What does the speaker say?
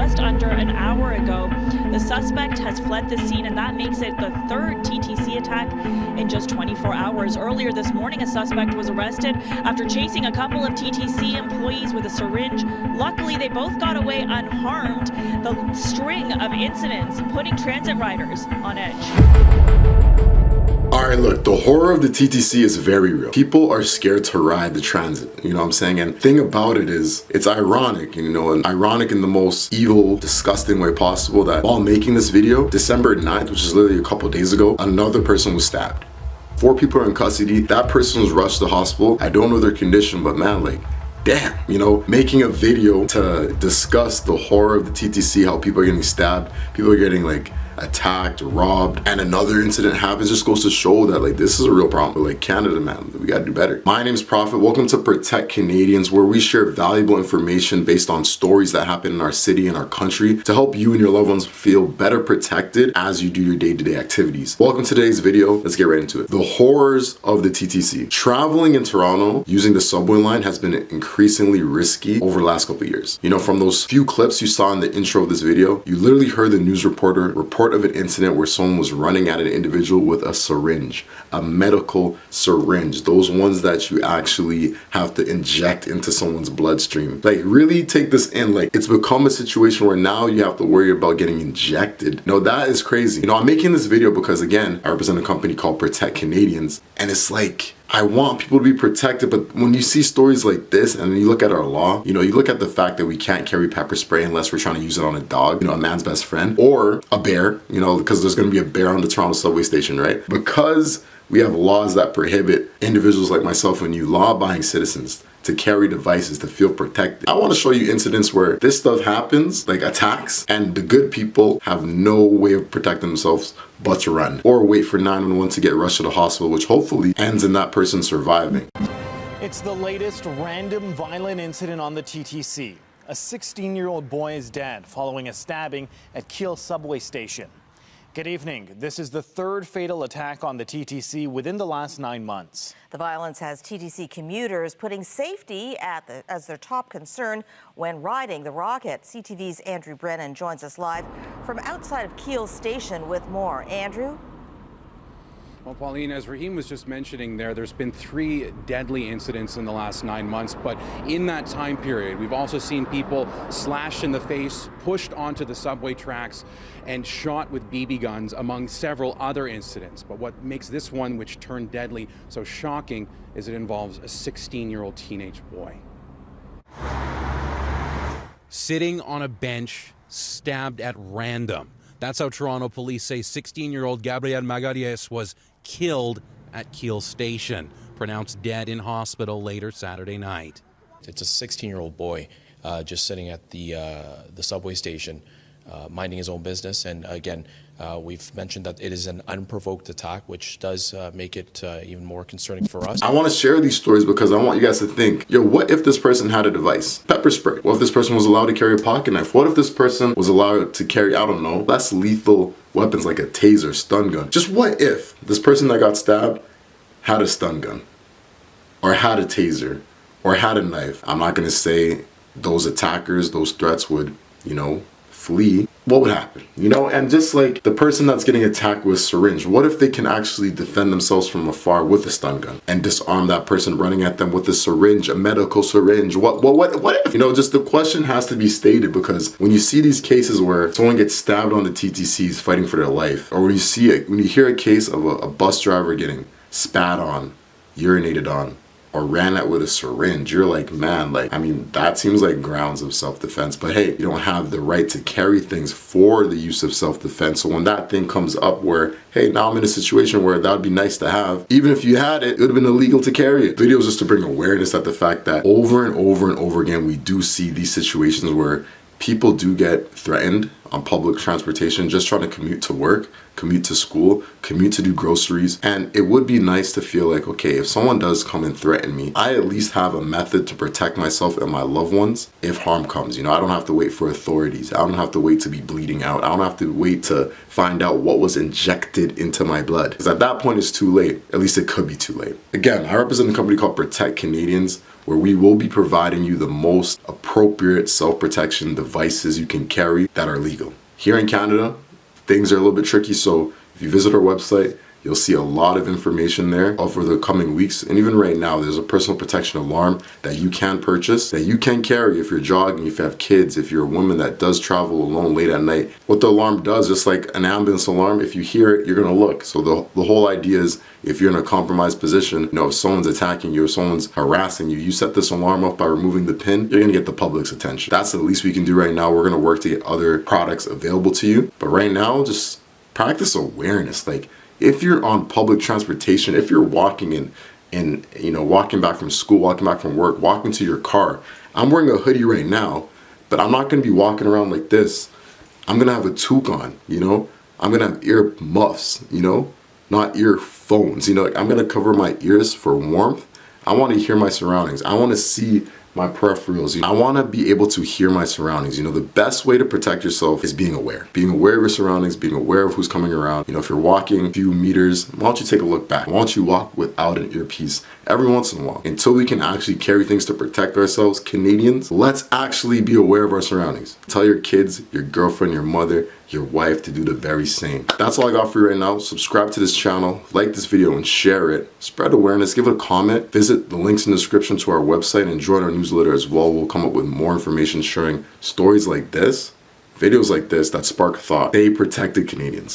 just under an hour ago. The suspect has fled the scene, and that makes it the third TTC attack in just 24 hours. Earlier this morning, a suspect was arrested after chasing a couple of TTC employees with a syringe. Luckily, they both got away unharmed. The string of incidents putting transit riders on edge. Alright, look, the horror of the TTC is very real. People are scared to ride the transit, you know what I'm saying? And the thing about it is, it's ironic, and ironic in the most evil, disgusting way possible, that while making this video, December 9th, which is literally a couple days ago, another person was stabbed. 4 people are in custody. That person was rushed to the hospital. I don't know their condition, but man, like, damn, making a video to discuss the horror of the TTC, how people are getting stabbed, people are getting like attacked, robbed, and another incident happens, just goes to show that like this is a real problem. Like Canada, man, we gotta do better. My name is Prophet. Welcome to Protect Canadians, where we share valuable information based on stories that happen in our city and our country to help you and your loved ones feel better protected as you do your day-to-day activities. Welcome to today's video. Let's get right into it. The horrors of the TTC. Traveling in Toronto using the subway line has been increasingly risky over the last couple of years. From those few clips you saw in the intro of this video, you literally heard the news reporter report of an incident where someone was running at an individual with a syringe, a medical syringe, those ones that you actually have to inject into someone's bloodstream. Like, really take this in. Like, it's become a situation where now you have to worry about getting injected. That is crazy. I'm making this video because, again, I represent a company called Protect Canadians, and it's like, I want people to be protected, but when you see stories like this and you look at our law, you look at the fact that we can't carry pepper spray unless we're trying to use it on a dog, a man's best friend, or a bear, because there's gonna be a bear on the Toronto subway station, right? Because we have laws that prohibit individuals like myself and you, law-abiding citizens, to carry devices to feel protected. I want to show you incidents where this stuff happens, like attacks, and the good people have no way of protecting themselves but to run or wait for 911 to get rushed to the hospital, which hopefully ends in that person surviving. It's the latest random violent incident on the TTC. A 16-year-old boy is dead following a stabbing at Keele subway station. Good evening. This is the third fatal attack on the TTC within the last 9 months. The violence has TTC commuters putting safety as their top concern when riding the rocket. CTV's Andrew Brennan joins us live from outside of Keele Station with more. Andrew? Well, Pauline, as Raheem was just mentioning there's been 3 deadly incidents in the last 9 months, but in that time period, we've also seen people slashed in the face, pushed onto the subway tracks, and shot with BB guns, among several other incidents. But what makes this one, which turned deadly, so shocking is it involves a 16-year-old teenage boy. Sitting on a bench, stabbed at random. That's how Toronto police say 16-year-old Gabriel Magaries was killed at Keele Station, pronounced dead in hospital later Saturday night. It's a 16-year-old boy just sitting at the subway station, minding his own business. And again, we've mentioned that it is an unprovoked attack, which does make it even more concerning for us. I want to share these stories because I want you guys to think, what if this person had a device? Pepper spray. What if this person was allowed to carry a pocket knife? What if this person was allowed to carry, I don't know, less lethal weapons like a taser, stun gun? Just what if this person that got stabbed had a stun gun, or had a taser, or had a knife? I'm not going to say those attackers, those threats would, flee. What would happen? And just like the person that's getting attacked with a syringe, what if they can actually defend themselves from afar with a stun gun and disarm that person running at them with a syringe, a medical syringe? What if? Just the question has to be stated, because when you see these cases where someone gets stabbed on the TTCs fighting for their life, or when you hear a case of a bus driver getting spat on, urinated on, or ran at with a syringe, you're like, man, that seems like grounds of self-defense. But hey, you don't have the right to carry things for the use of self-defense. So when that thing comes up where, hey, now I'm in a situation where that would be nice to have, even if you had it, it would have been illegal to carry it. Videos just to bring awareness at the fact that over and over and over again, we do see these situations where people do get threatened on public transportation, just trying to commute to work, commute to school, commute to do groceries. And it would be nice to feel like, okay, if someone does come and threaten me, I at least have a method to protect myself and my loved ones if harm comes. I don't have to wait for authorities. I don't have to wait to be bleeding out. I don't have to wait to find out what was injected into my blood. Because at that point, it's too late. At least it could be too late. Again, I represent a company called Protect Canadians, where we will be providing you the most appropriate self-protection devices you can carry that are legal. Here in Canada, things are a little bit tricky, so if you visit our website, you'll see a lot of information there over the coming weeks. And even right now, there's a personal protection alarm that you can purchase, that you can carry if you're jogging, if you have kids, if you're a woman that does travel alone late at night. What the alarm does, just like an ambulance alarm, if you hear it, you're gonna look. So the whole idea is, if you're in a compromised position, you know, if someone's attacking you, if someone's harassing you, you set this alarm up by removing the pin, you're gonna get the public's attention. That's the least we can do right now. We're gonna work to get other products available to you. But right now, just practice awareness. Like, if you're on public transportation, if you're walking walking back from school, walking back from work, walking to your car, I'm wearing a hoodie right now, but I'm not gonna be walking around like this. I'm gonna have a toque on, you know? I'm gonna have ear muffs, you know? Not earphones, you know? Like, I'm gonna cover my ears for warmth. I wanna hear my surroundings. I wanna see my peripherals. I want to be able to hear my surroundings. You know, the best way to protect yourself is being aware of your surroundings, being aware of who's coming around. You know, if you're walking a few meters, why don't you take a look back? Why don't you walk without an earpiece every once in a while? Until we can actually carry things to protect ourselves, Canadians, let's actually be aware of our surroundings. Tell your kids, your girlfriend, your mother, your wife to do the very same. That's all I got for you right now. Subscribe to this channel, like this video and share it. Spread awareness, give it a comment. Visit the links in the description to our website and join our newsletter as well. We'll come up with more information sharing stories like this, videos like this that spark thought. Stay protected, Canadians.